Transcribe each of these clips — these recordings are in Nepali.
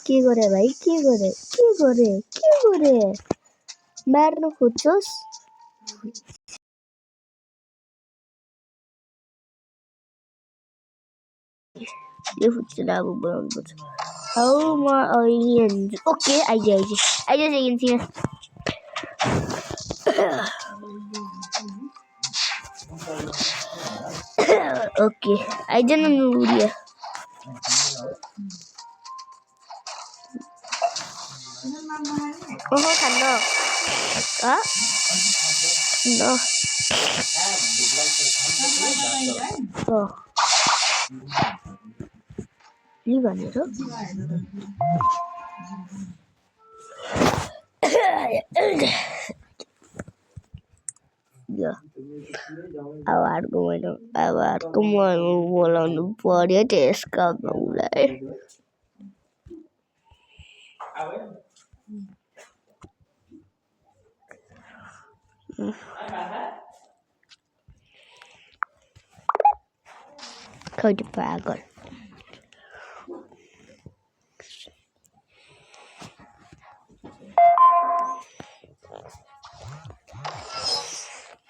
के गरे भाइ के गरे मार्न खोज्छस् यो फुच्चुला अब बनाउनु पर्छ हौ म अहिले हेर्छु ओके आइज सेकेन्ड ओके आइज न नुरिया ओहो खान्न भनेर अब अर्को महिना बोलाउनु पर्यो त्यसका बाउलाई खै पागल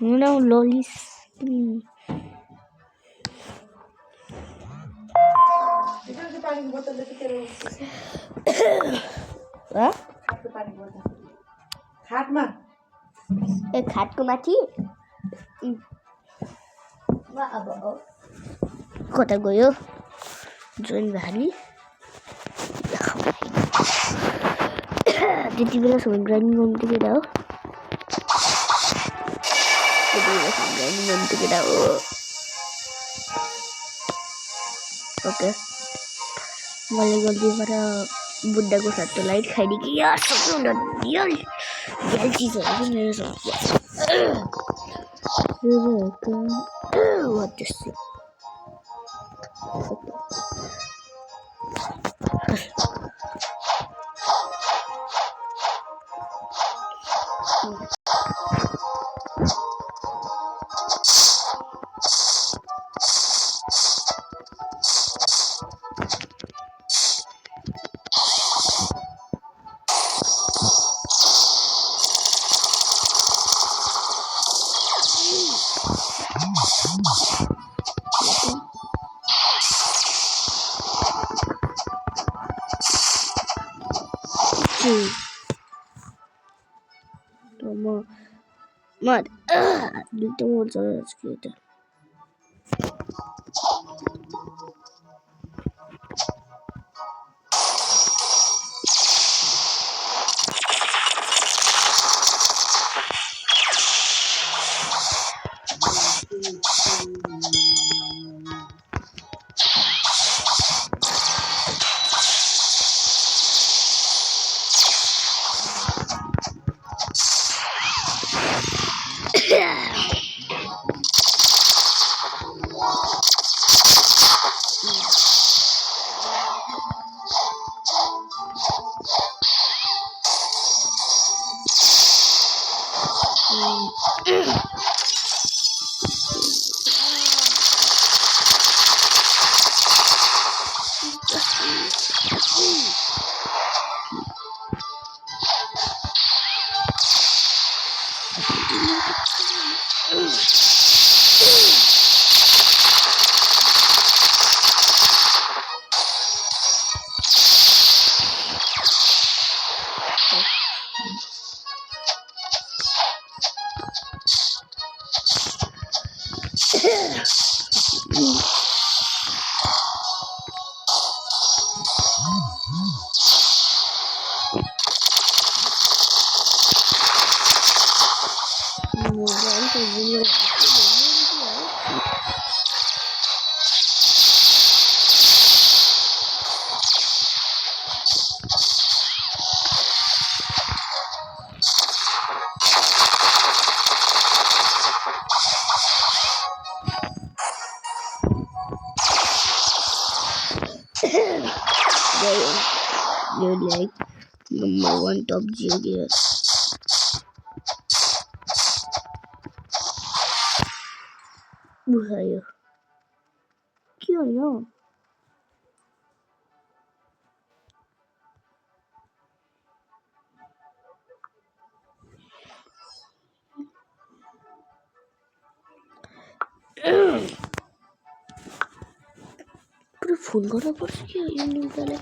No, lollies. खाटको माथि अब कता गयो जोइन भाली त्यति बेलासम्म ग्राइन्डिङ गर्नु केटा हो ओके मैले गल्तीबाट बुड्डाको साथको लाइट खाइदिएँ कि यार सक्नु ग्याल चिजहरू चाहिँ मेरो You're like number one top gear. Buhayo. क्यों यो पुरो फोन गर्नु पर्छ के यो निकाले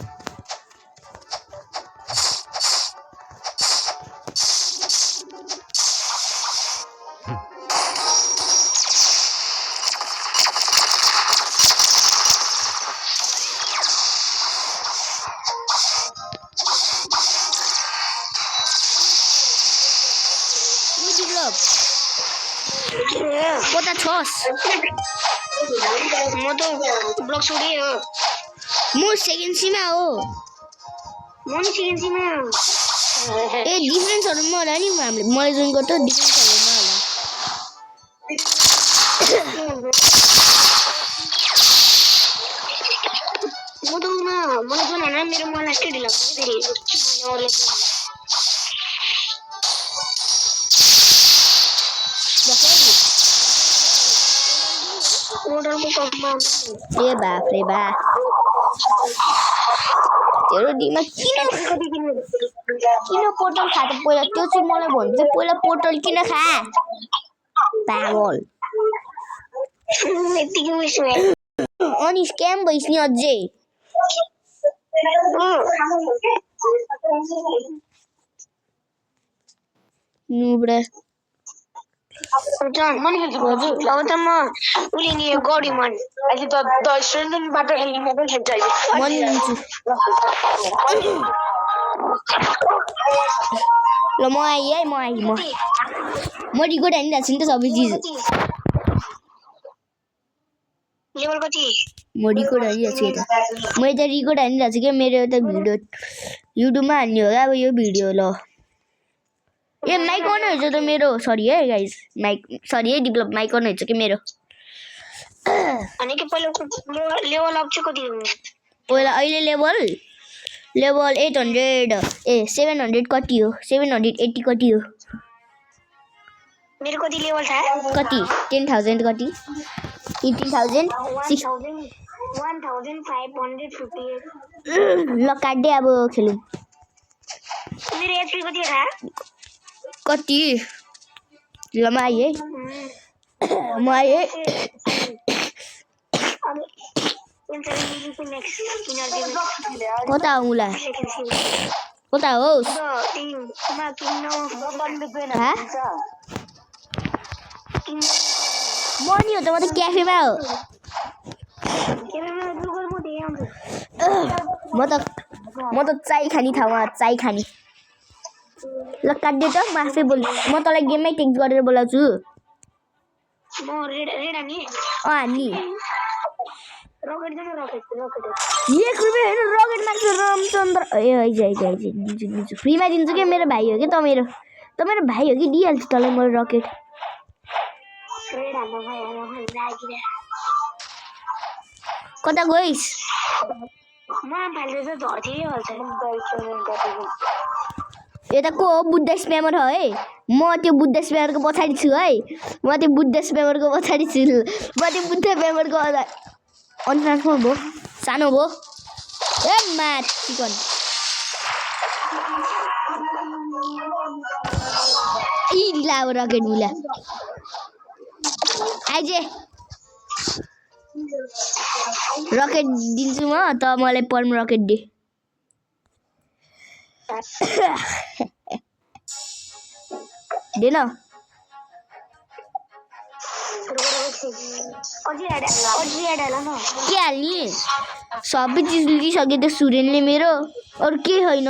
कता छस् म त ब्लक छोडे हो म सेकेन्ड सीमा हो म नि सेकेन्ड सीमा ए डिफरेन्सहरुमा होला नि हामीले मलाई जोइन गर्छ डिफरेन्सहरुमा होला म त मलाई जोइन होइन मेरो मन लास्टै ढिला हुन्छ फेरि मैले मोटरको कपमा ए बाफ रे बा तेरो दिमाग किन पोर्टल खा त पहिला त्यो चाहिँ मलाई भन्नु चाहिँ पहिला पोर्टल किन खा पागल यतिकै मिस भयो अनि स्क्याम भइस् नि अझै नुब्रा मन खेल्छु अब त म उले नि गडी मन अहिले त स्टुडेन्टबाट खेल्ने म पनि खेल्छु अहिले मन लिन्छु ल म आएँ है म रिकर्ड हानिरहेको छु नि त सबै चिज लेभल कति म रिकर्ड हानिरहेको छु यता म यता रिकर्ड हानिरहेको छु क्या मेरो यता भिडियो युट्युबमा हान्ने हो अब यो भिडियो ल ए माइक अन हुन्छ त मेरो सरी है गाइस माइक सरी है डेभलप माइक अन हुन्छ कि मेरो अनि के पहिला लेभल अप चाहिँ कति पहिला अहिले लेभल 800 ए 700 कति हो 780 कति हो मेरो कति लेभल छ कति 10000 कति 18000 1558 ल काट्दै अब खेलौँ मेरो एचपी कति छ कति ल म आएँ कता आउँला कता होस् म नि हो त म त क्याफेमा हो म त चाय खाने ठाउँमा चाय खाने ल काट्दै त म आफै बोल म तँलाई गेममै टेक्स्ट गरेर बोलाउँछु हान्ने एक रुपियाँ होइन रकेट माग्छ रामचन्द्र ए दिन्छु फ्रीमा दिन्छु क्या मेरो भाइ हो कि त मेरो भाइ हो कि दिइहाल्छु तँलाई म रकेट कता गइस् यता को हो बुद्ध स्प्यामर हो है म त्यो बुद्ध स्प्यामरको पछाडि छु है म त्यो बुद्ध स्प्यामरको अन्ट्रान्सफर भयो सानो भयो ए माथ चिकन ढिला अब रकेट बुला आइजे रकेट दिन्छु म त मलाई पर्म रकेट दे देन के हाल्ने सबै चिज लिइसक्यो त्यो सुरेनले मेरो अरू के होइन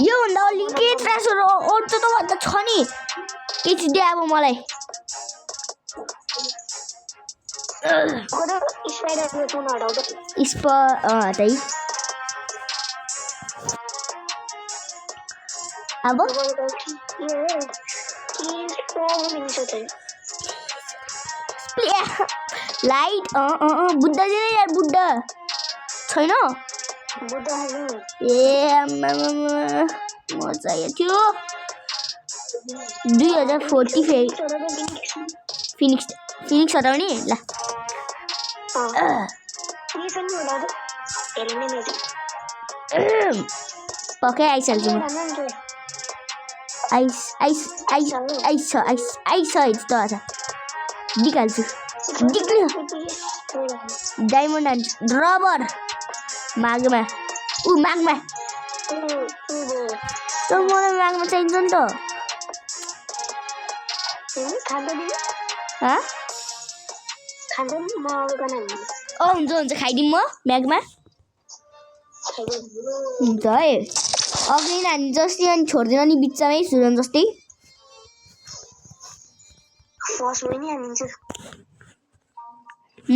यो भन्दा अलि के ट्रान्सफर अरू त भन्दा छ नि के चिज दे अब मलाई हटाइ अब लाइट बुद्ध चाहिँ यार बुद्ध छैन ए मजा आयो थियो 2040 फेरि फिनिक्स हटाउने ल पक्कै आइसक्छु म आइस त आज निकाल्छु निक्ल्यो डायमन्ड हान्छु रबर मागमा मागमा त मलाई मागमा चाहिन्छ नि त हुन्छ खाइदिउँ म म्यागमा हुन्छ है अघि नानी जस्तै अनि छोड्दैन नि बिचमै सुरन जस्तै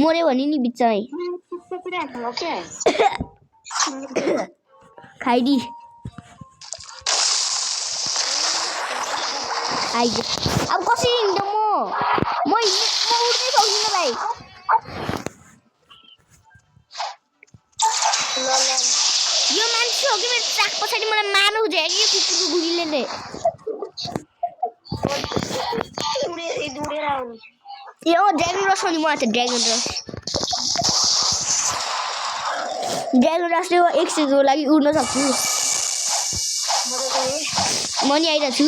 मर्यो भने नि बिचमै खाइदि आइज अब कसरी हिँड्नु म उठ्नै सक्दिनँ भाइ यो मान्छे हो कि मेरो ट्राक पछाडि मलाई मार्नु खोज्यो कि कुकुरको गुलीले नै ए ड्रागन रस हो नि म ड्रागन रसले 1 सेकेन्डको लागि उड्न सक्छु म नि आइरहेको छु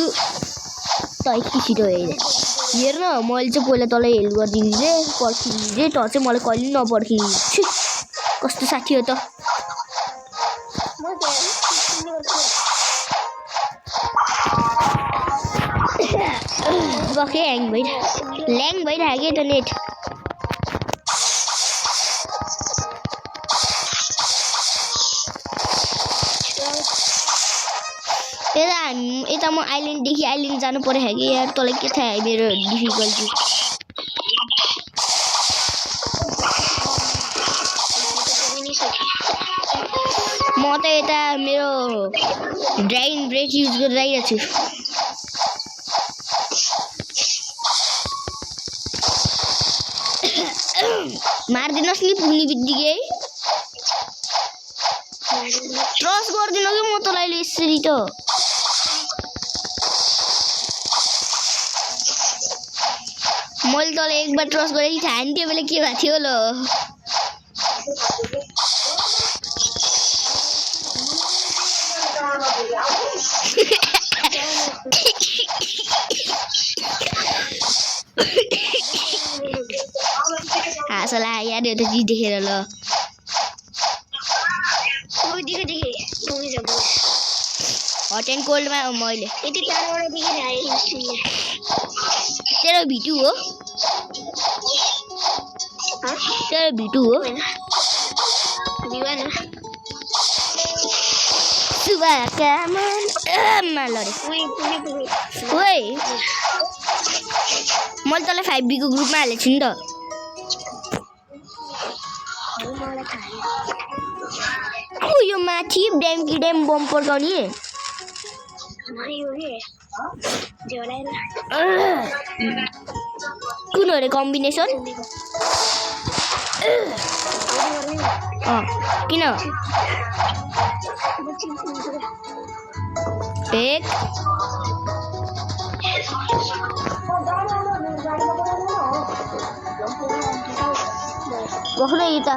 त यति छिटो हेर न मैले चाहिँ पहिला तँलाई हेल्प गरिदिनु पर्खिदिनु त चाहिँ मलाई कहिले नपर्खिनु कस्तो साथी हो त बके ल्याङ भइरहेको त नेट यता म आइल्यान्डदेखि आइल्यान्ड जानु पर्यो कि यार तँलाई के थाहा मेरो डिफिकल्टी म त यता मेरो ड्राइभिङ ब्रेक युज गरेर आइरहेको छु मार्दिनुहोस् नि पुग्ने बित्तिकै ट्रस्ट गर्दिनँ कि म तँलाई यसरी त मैले तँलाई एकबार ट्रस्ट गरेँ थाहा नि त्यो बेला के भएको थियो ल हाँसला यार यो त जी देखेर ल हट एन्ड कोल्डमा हो मैले तेरो भिटु हो शुभकामना लडे ओइ मैले तँलाई 5B को ग्रुपमा हालेको छु नि त यो माथि ड्याम बम पड्काउने कुन हो रे कम्बिनेसन किन एक बस्नु यता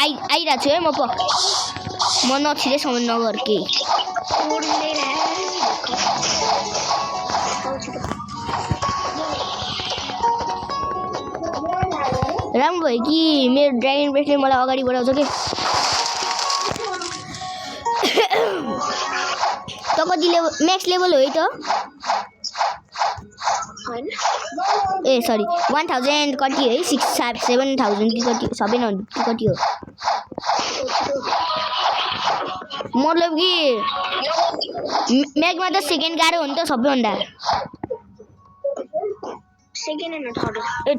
आइरहेको छु है म नछिरेसम्म नगर केही राम्रो भयो कि मेरो ड्रागन ब्रेसले मलाई अगाडि बढाउँछ कि त कति लेभल म्याक्स लेभल हो है त ए सरी 1000 कति है 7,000 कि कति 700 कि कति हो मतलब कि म्यागमा त सेकेन्ड गाह्रो हो नि त सबैभन्दा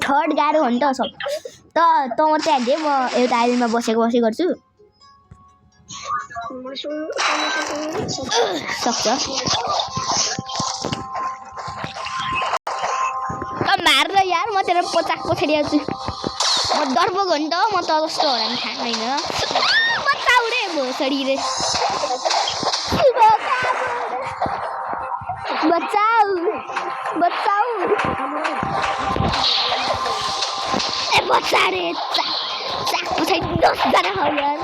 थर्ड गाह्रो हो नि त सब त मात्रै हाल्दै म एउटा आइल्यान्डमा बसेको गर्छु सक्छ मार्न यार म तेरो पचाक पछाडि आउँछु म डरपोक हो नि त म त जस्तो होला नि थाहा छैन बचाउ रे भोसडी रे बचाउ ए बचा रे चाक पछाडि 10 जना हो यार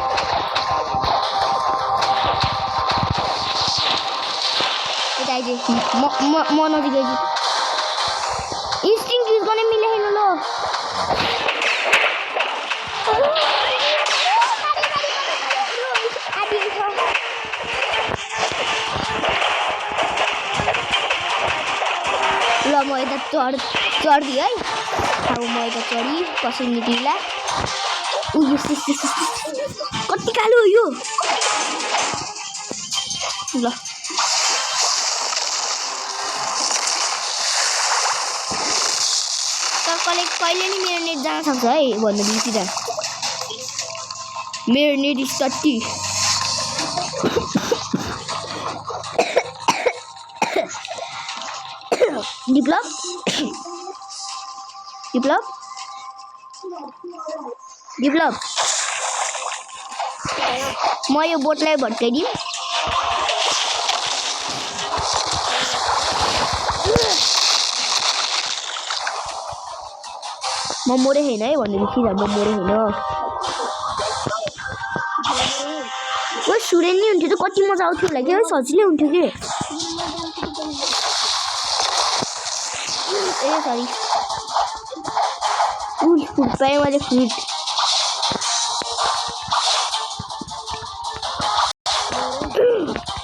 आइजे म नजिक आइजे इंस्टिंक्ट यूज गर्ने मिले हैन ल ल म यता चढ्दी है अब म यता चढी कसै निक्लिला उ यो कति कालो हो यो ल तर कहिले नि मेरो नेट जान सक्छ है भन्नु बिर्सिदा मेरो नेट इज 30 डिभलप म यो बोटलाई भट्काइदिउँ म मोरे हैन है भन्नु बिर्सिदा म मोरे हैन ओ सुरेन नि हुन्थ्यो त कति मजा आउँथ्यो होला के सजिलै हुन्थ्यो के ए सरी फुट पाएँ मैले फ्रुट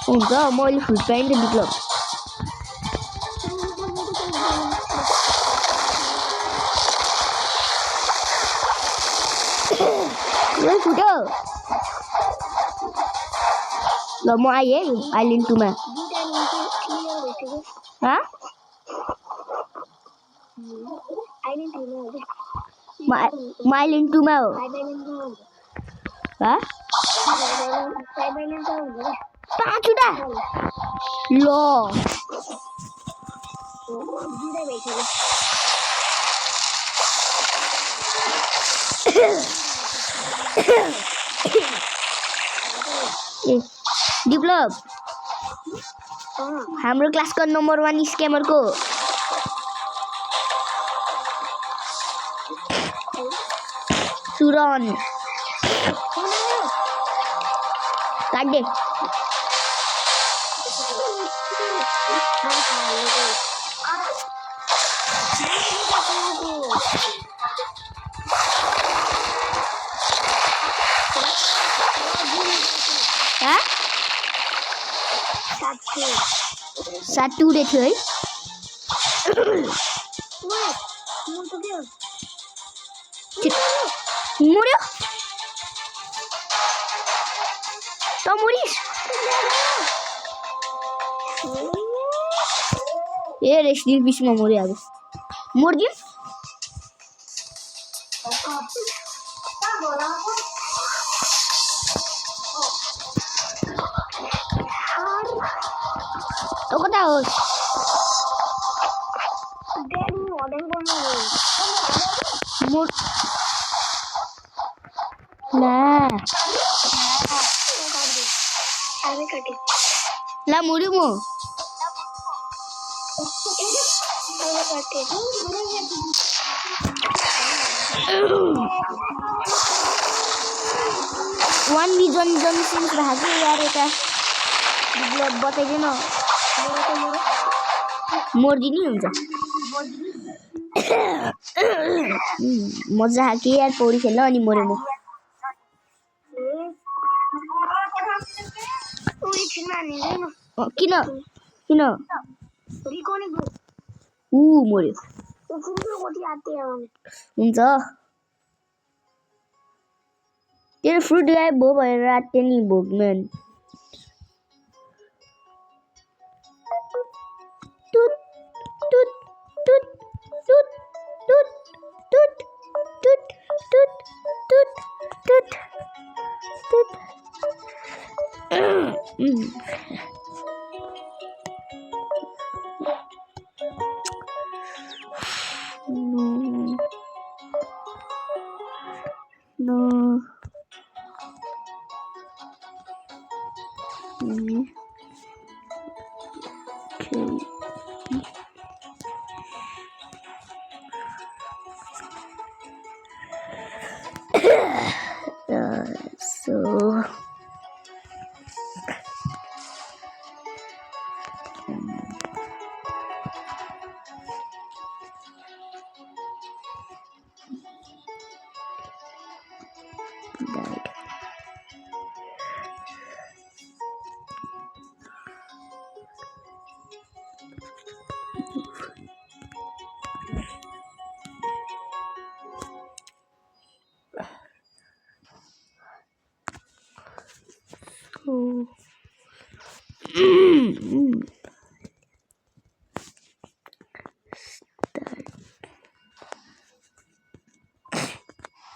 हुन्छ मैले फ्रुट पाएँ नि त डिभलप फुट्यो ल म आएँ है आइल्यान्ड 2 मा म आइल्यान्ड 2 मा हो पाँचवटा ल डिभलप हाम्रो क्लासको नम्बर 1 स्क्यामरको सुरन काट दे सात उडे थियो है मर्यो त मरिस ए रेस्टिङ पिसमा मर्यो अब मर्दियो त कता हो ला मर्यो म वन बिजन जन्सिन्स भएको यार यता डिभलप बताइदिएन मर्दिनी हुन्छ मजा आयो कि यार पौडी खेल्न अनि मर्यो म किन किन मर्यो हुन्छ तेरो फ्रुट गायब भयो भनेर रात नि भोग्न No. So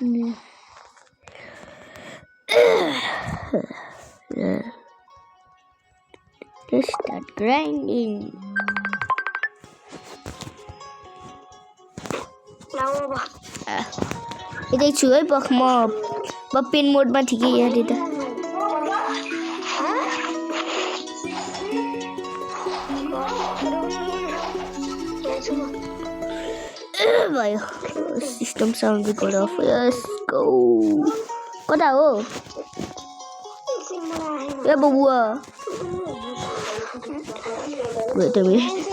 Let's start grinding. एकैछु है बख म पेन मोडमा ठिकै हेरेँ त भयो सिस्टम साउन्ड रिकर्ड अफ यस गो कता हो ए बबुआ wait a minute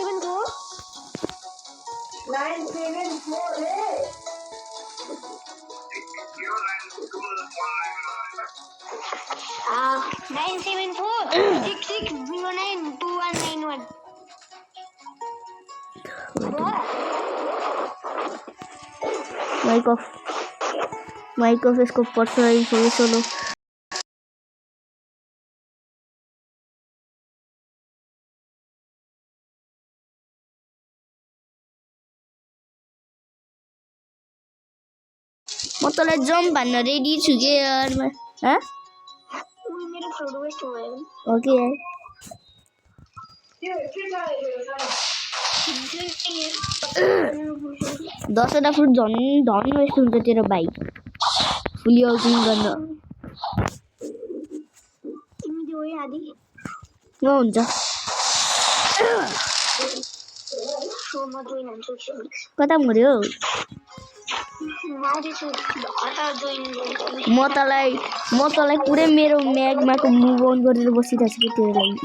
97466092191 mic off इसको पर्सनल इन्फॉर्मेशन हो म तँलाई जम्प भन्न रेडी छु के यार हाँ मेरो फ्लोर वेस्ट हो गयो ओके यार दसवटा फ्रुट झन् वेस्ट हुन्छ तेरो भाइ फुली आउटिङ गर्न तिमी दियो है आदि न हुन्छ शोमा जोइन हुन्छ कता मर्यो म तँलाई पुरै मेरो म्यागमाको मुभ अन गरेर बसिरहेको छु कि तेरो लागि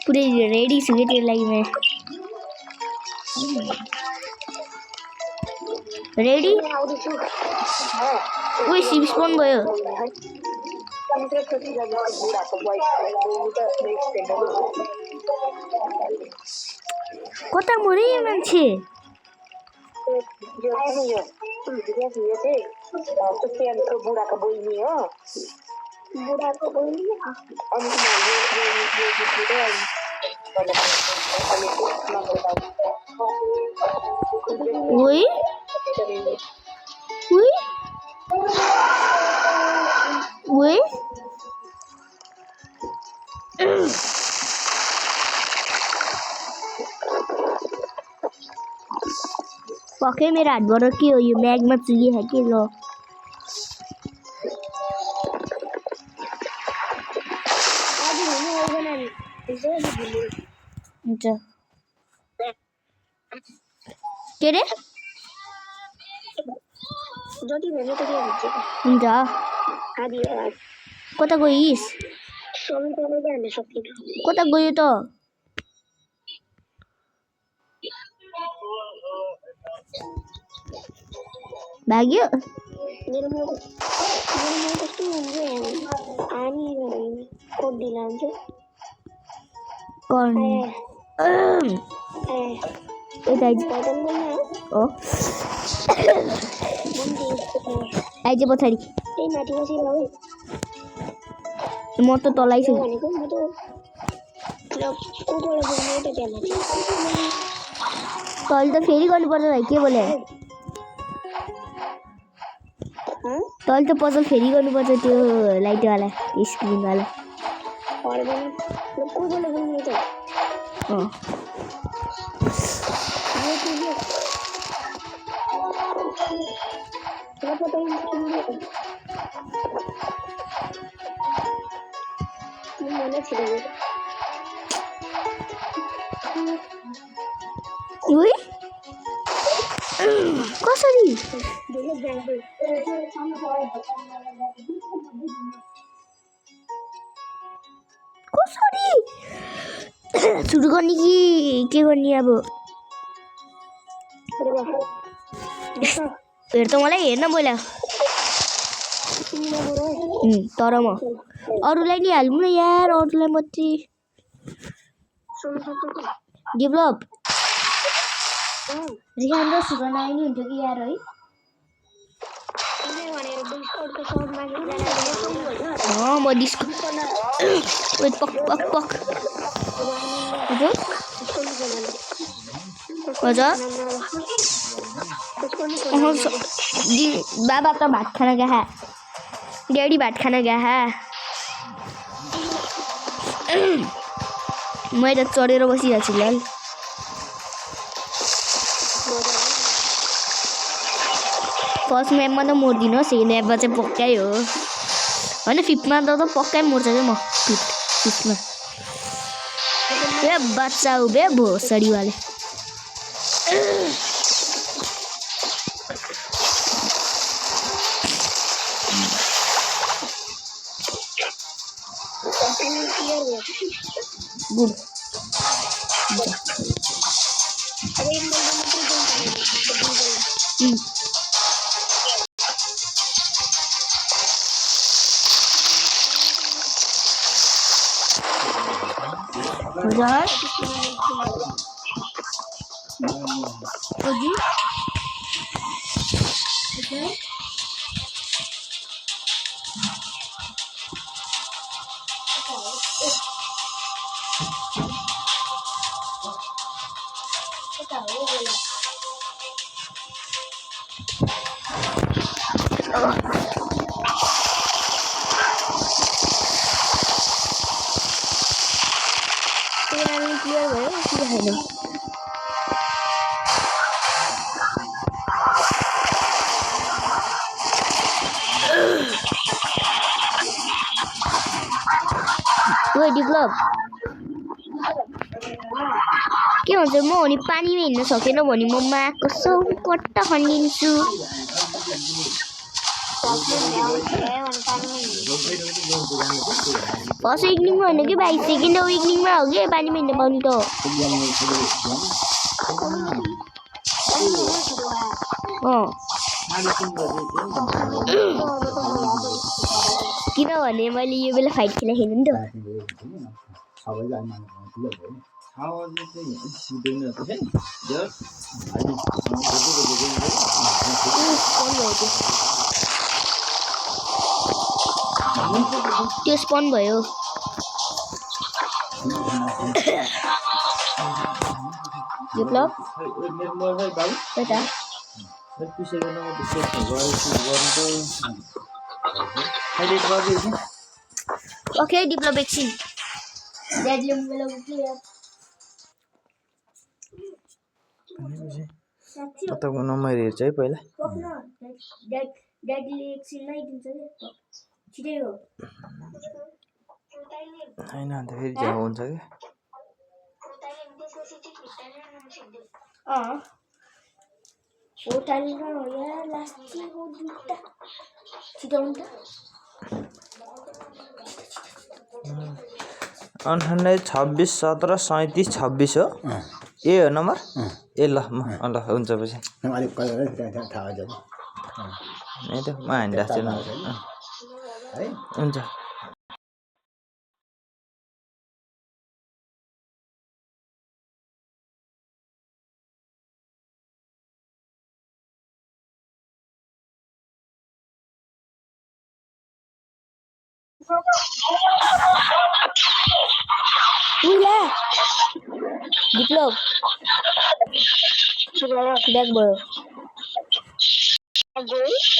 पुरै रेडी छु कि तेरो लागि म रेडी ओइ सिप स्पन भयो कता मर्यो यो मान्छे बुढाको बहिनी हो ओइ ओइ ओइ पक्कै मेरो हातबाट के हो यो म्यागमा चुहिए के ल हुन्छ के रे जति भने त के हुन्छ आदि कता गइस कता गयो त भाग्यो आइज पछाडि म त तलै छु तैँले त फेरि गर्नुपर्छ भाइ के बोले तैँले त पजल फेरि गर्नुपर्छ त्यो लाइटवाला स्क्रिनवाला Uy? कसरी कसरी सुरु गर्ने कि के गर्ने अब हेर त मलाई हेर्न बोला तर म अरूलाई नि हाल्नु न यार अरूलाई मात्रै डेभलप रिहान र सुगन आइ नि हुन्थ्यो कि यार है म डिस्को वेट पक हजुर बाबा तो भात खाना गया है डैडी भात खाना गया है मैं तो चढेर बसिरहेको छु यार फर्स्ट म्यापमा त मर्दिनँ सेकेन्ड म्यापमा चाहिँ पक्कै हो होइन फिफ्थमा त पक्कै मर्छ क्या म फिफ्थमा ए बच्चा हो बे भोसडी वाले गुड हजार क्लियर भयो के छैन ओए डेभलप के भन्छ म अनि पानीमा हिँड्न सकेन भने म माको कट्टा खनिदिन्छु फर्स्ट इभिनिङमा होइन कि भाइ सेकेन्ड इभिनिङमा हो कि पानीमा हिँड्न पाउने त किनभने मैले यो बेला फाइट खेलेको नि त त्यो स्पन भयो डेभलप कता ओके डेभलप एकछिन ड्याडीले मलाई उठ्यो यार तपाईँको नम्बर हेर्छ है पहिला ड्याडीले एकछिन लगाइदिन्छ नि छिटै हो होइन अन्त फेरि झ्याउ हुन्छ कि होटल हो यार लास्ट हो दुटा छिटो हुन्छ 98 26 17 37 26 हो ए हो नम्बर ए ल ल हुन्छ पछि नहीं त म हान्दा छु हुन्छ उला डिप्लोम बैग भयो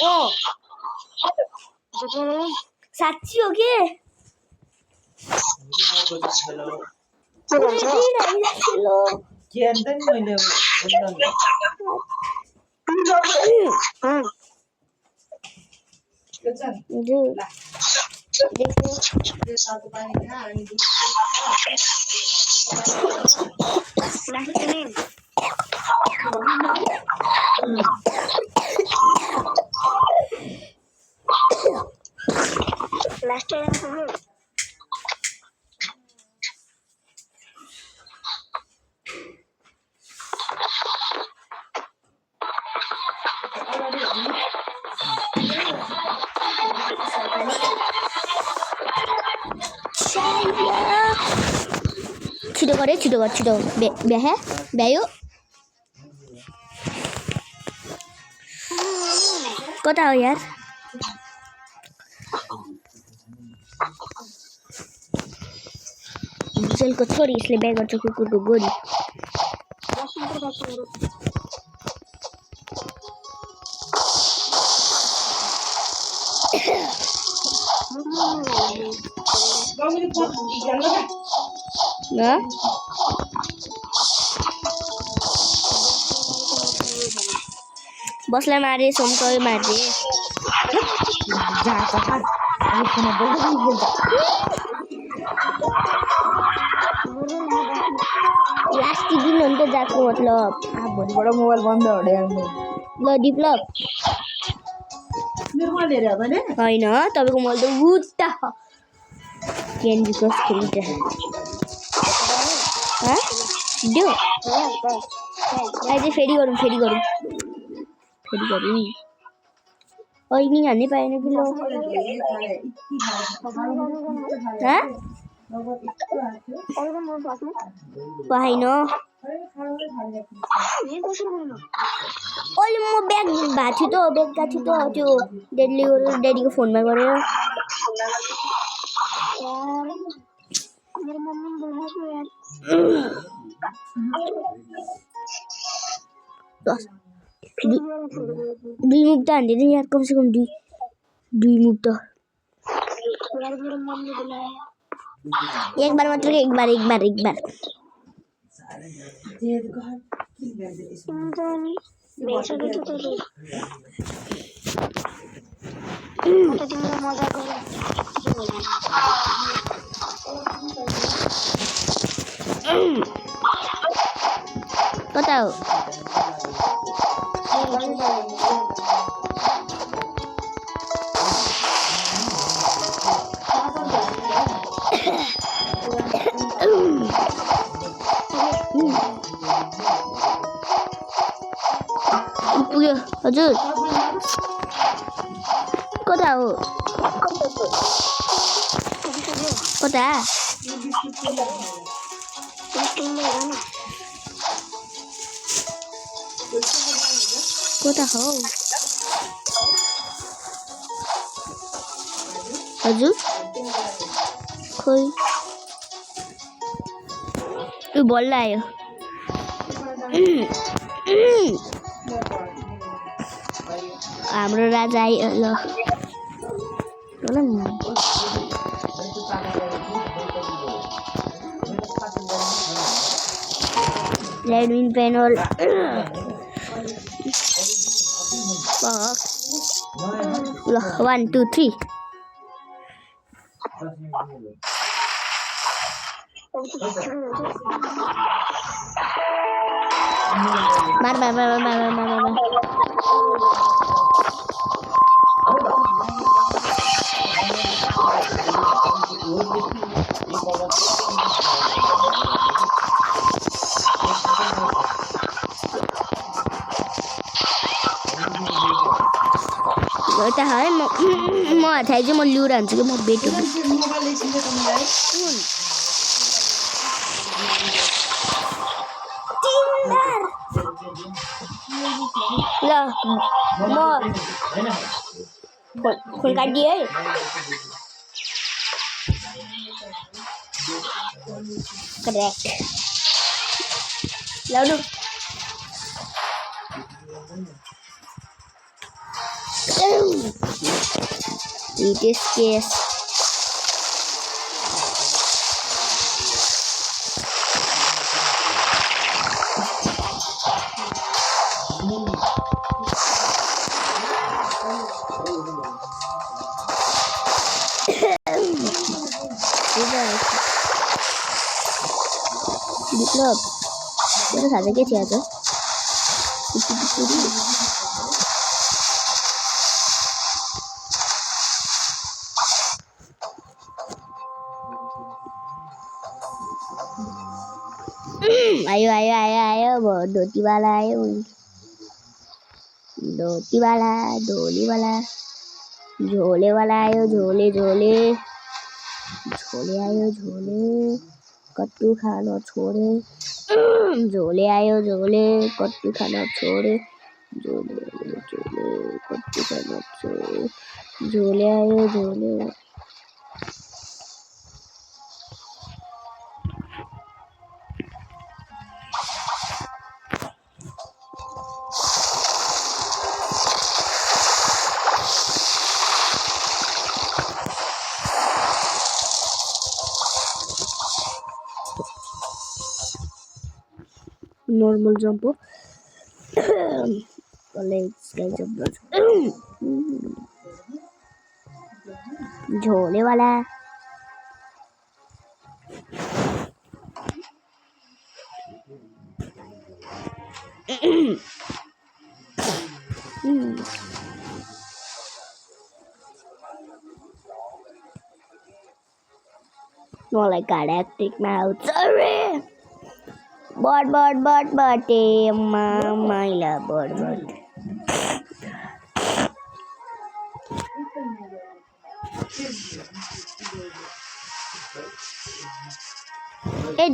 ओ साच्ची हो के के अन्त नि मैले Last time छिटो गरे छिटो ब्याहे ब्यायो कता हो यार जेलको छोरी यसले बिहे गर्छ कुकुरको गोरी ना बसलाई मारे सोमकै मारे लास्टिक दिन हो नि त जाको मतलब भोलिबाट मोबाइल बन्द हडे आउने ल डिभलप मेरो मोबाइल हेऱ्यो भने होइन तपाईँको मोबाइल त उता क्यान्डी क्रस खेल्छ सिद्धो अहिले फेरि गरौँ अहिले हान्नै पाएन कि ल पाएन अहिले म ब्याग भएको थियो त ब्याग गएको थियो त त्यो ड्याडीको फोनमा गरेर दुई मुख त हान्दैन यार कमसेकम दुई मुख त एक बार मात्र एक बार कता हो पुग्यो हजुर कता हो कता कता हो हजुर खोइ यो बल्ल आयो हाम्रो राजा आयो ल रेडमिन पैनल ल 1 2 3 मार त है म थाहा चाहिँ म लुरा हान्छु कि म बेट ल म फोन काटिदिएँ है करेक्ट लाउनु It is case. Diplop. Terus ada ke siapa? आयो वो धोती वाला आयो धोती वाला धोली वाला झोले वाला आयो झोले आयो झोले कट्टू खाना छोड़े झोले आयो झोले कट्टू खाना छोड़े झोले कट्टू खाना छोड़े झोले आयो झोले normal jump हो let's guys झोले वाला more like galactic mouth sorry but mama ila but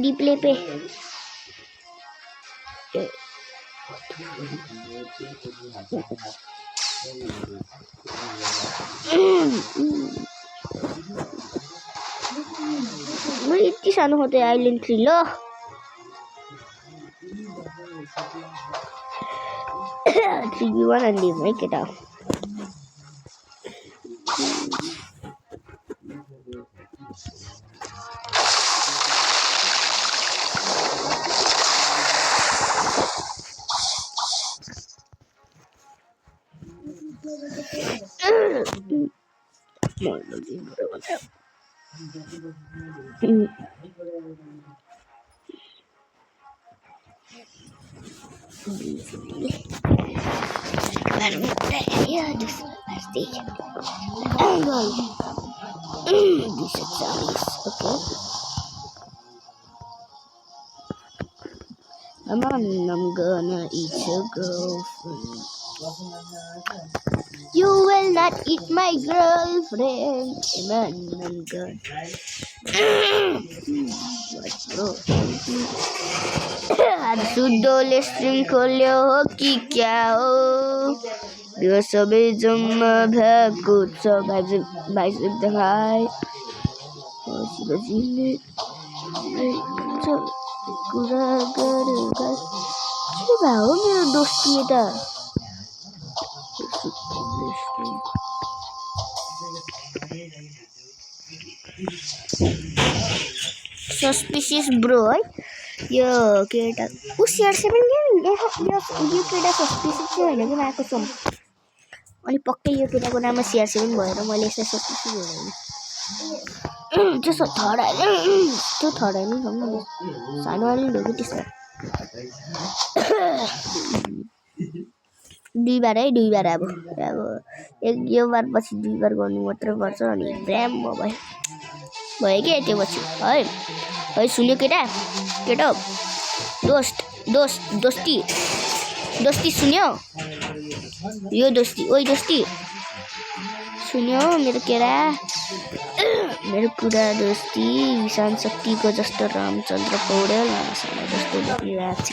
deep play pay म यति सानो होते आइल्यान्ड 3 ल 3v1 and leave है केटा Yeah, this is the this is okay. Come on, I'm gonna eat your girlfriend. You will not eat my girlfriend. Amen, I'm gonna. What bro? सुडोले स्ट्रिङ खोल्यो हो कि क्या हो यो सबै जम्मा भएको छ भाइ देखाइ कुरा गरेर के भयो मेरो दोस्ती यता सस्पिसियस ब्रो है यो केटा उसिआर7 गेम यो केटा सस्पिसियस चाहिँ होइन कि आएको छ अनि पक्कै यो केटाको नाममा CR7 भएर मैले यसलाई सस्पिसियस होइन त्यसो थर्ड त्यो थर्ड होइन सानो आइल्यान्ड हो कि त्यसमा दुई बार अब यो बार पछि 2 बार गर्नु मात्र पर्छ अनि ब्राम भयो के त्यो पछि है सुन्यो केटा दोस्ती सुन्यो यो दोस्ती सुन्यो मेरो केरा मेरो पुरा दोस्ती विशान शक्तिको जस्तो रामचन्द्र पौडेल सानो जस्तो देखिरहेको छ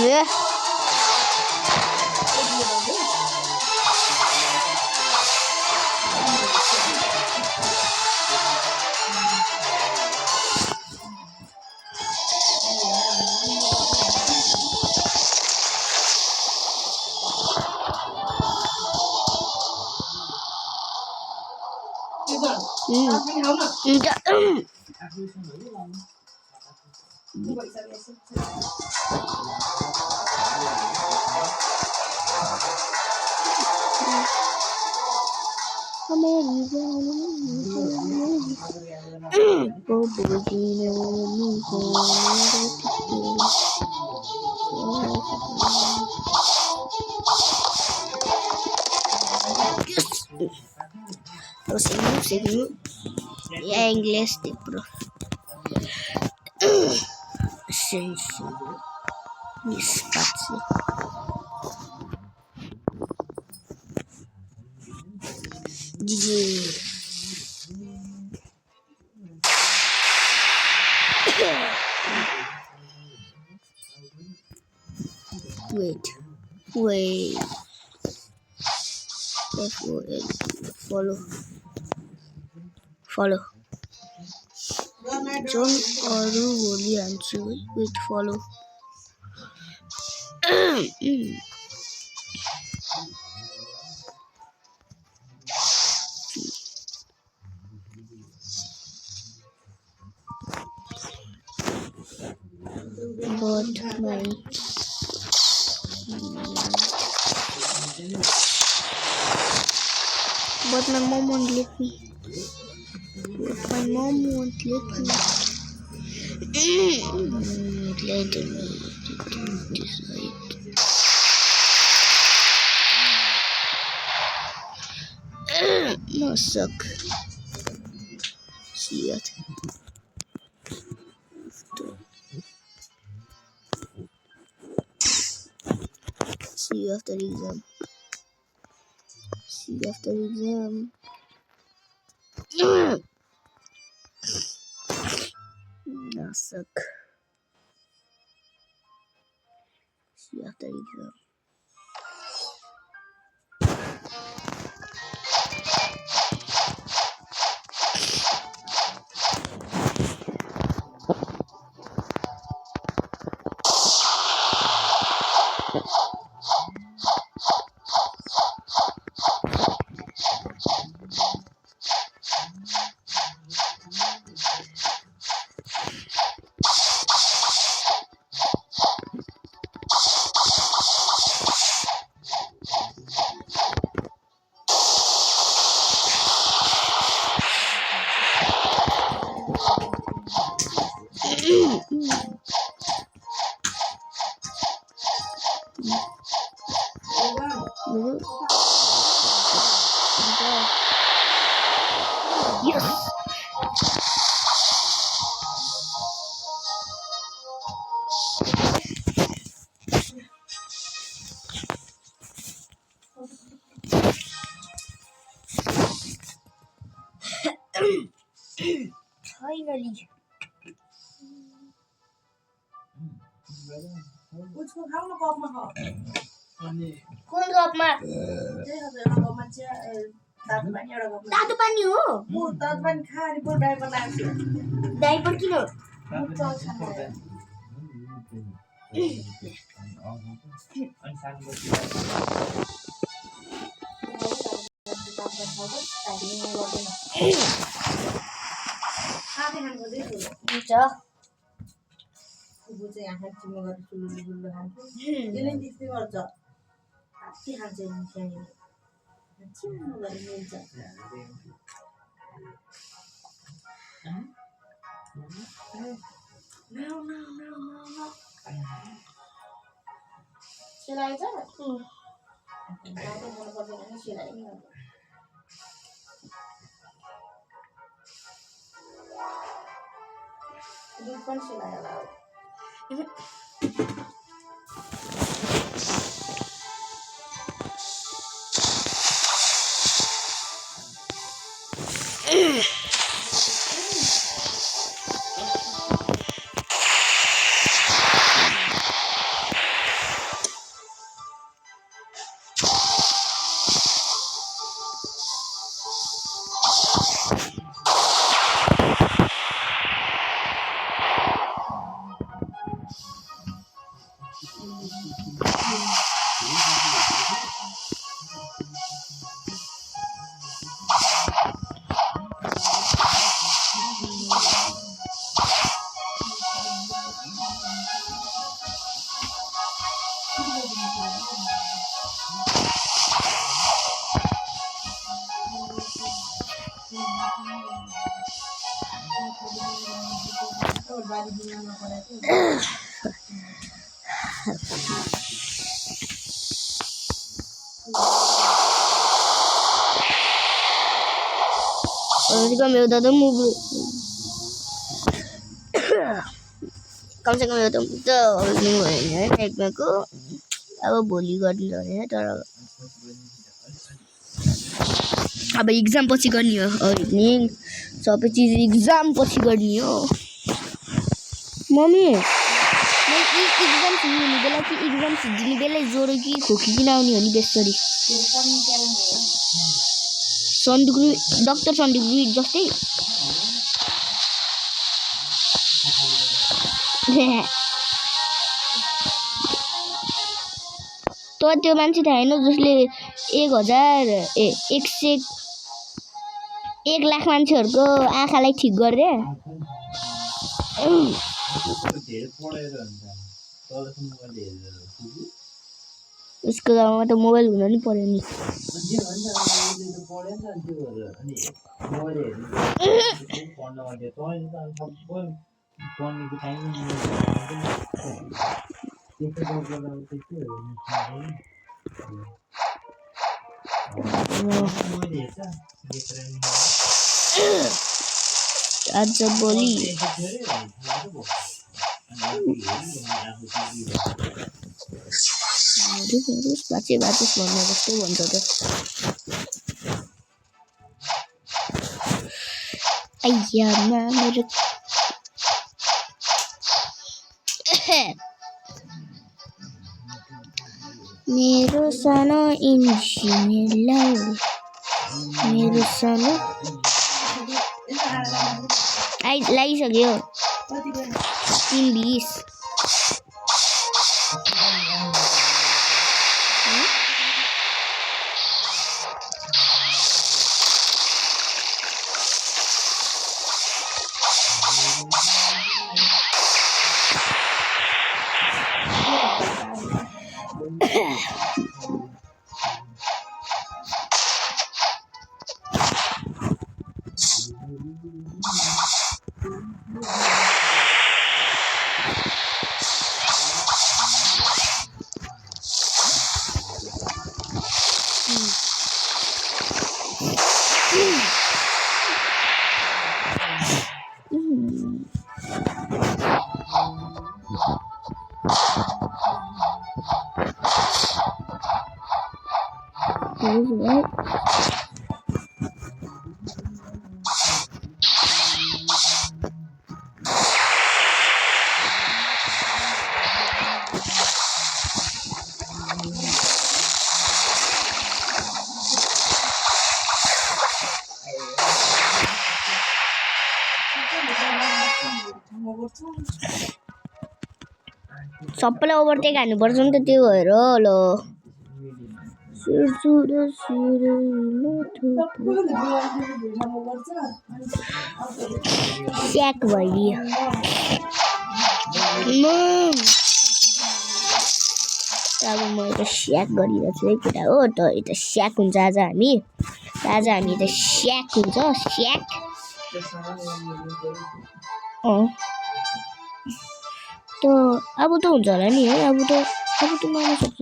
Yeah. Segundo. Yeah, inglês de pro. Senso. Spazio. Wait. Follow. John Oru Woli Anchu. Wait, follow. But my mom won't let me. But my mom won't let me. Let me decide. No suck. See it. See you after exam. See you after exam. No suck. See you after exam. Yes. Finally. उसको खाऊ न कपमा खाऊ कुन कपमा त्यही हो एउटा कपमा चिया तातो पानी एउटा कपमा तातो पानी हो तातो पानी खा अनि पुरा डाइपर लाग्छ डाइपर किन हुन्छ ऊ चाहिँ आँखा चिम्लो गरेर सुलुलु गुल्लो खान्छ यसले नि त्यस्तै गर्छ हात्ती खान्छ नि त्यहाँनिर चिम्लो गरेर मिल्छ सिलाइन्छ दाँतो गर्नुपर्छ भने सिलाइ नि गर्छ दुध पनि सिलाइ होला कम एउटा त मुगु कमसेकम एउटा त होल्डिङ भयो है एकमाको अब भोलि गर्नु अरे तर अब एक्जाम पछि गर्ने हो होल्डिङ सबै चिज एक्जाम पछि गर्ने हो मम्मी एक्जाम हुने बेला कि एक्जाम दिने बेला ज्वरो कि खोकी किन आउने हो नि बेसरी सन्दुकु डाक्टर सन्दुकु जस्तै त त्यो मान्छे थाहा होइन जसले 1 लाख मान्छेहरूको आँखालाई ठिक गर्दे उसको गाउँमा त मोबाइल हुन नि पर्यो नि आज भोलि बाचे भन्ने जस्तो भन्छ त आइयामा मेरो मेरो सानो इन्जिनियरलाई मेरो सानो लागिसक्यो 320 सबैलाई ओभरटेक हान्नुपर्छ नि त त्यो भएर ल स्याक भइदियो अब म त स्याक गरिरहेको छु है केटा हो त यता स्याक हुन्छ आज हामी त स्याक हुन्छ स्याक त अब त हुन्छ होला नि है अब त मार्न सक्छ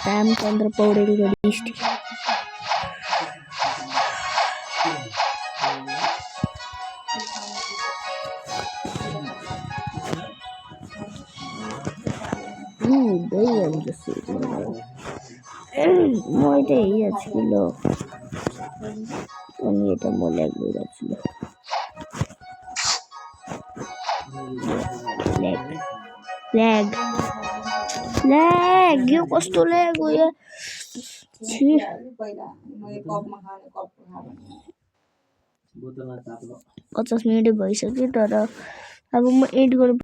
रामचन्द्र पौडेलको डिस्ट्रिक्ट म त हेरिरहेको छु ल अनि यता म ल्याग भइरहेको छु ल्याग यो कस्तो ल्याग हो या 50 मिनट भइसक्यो तर अब म एड गर्नु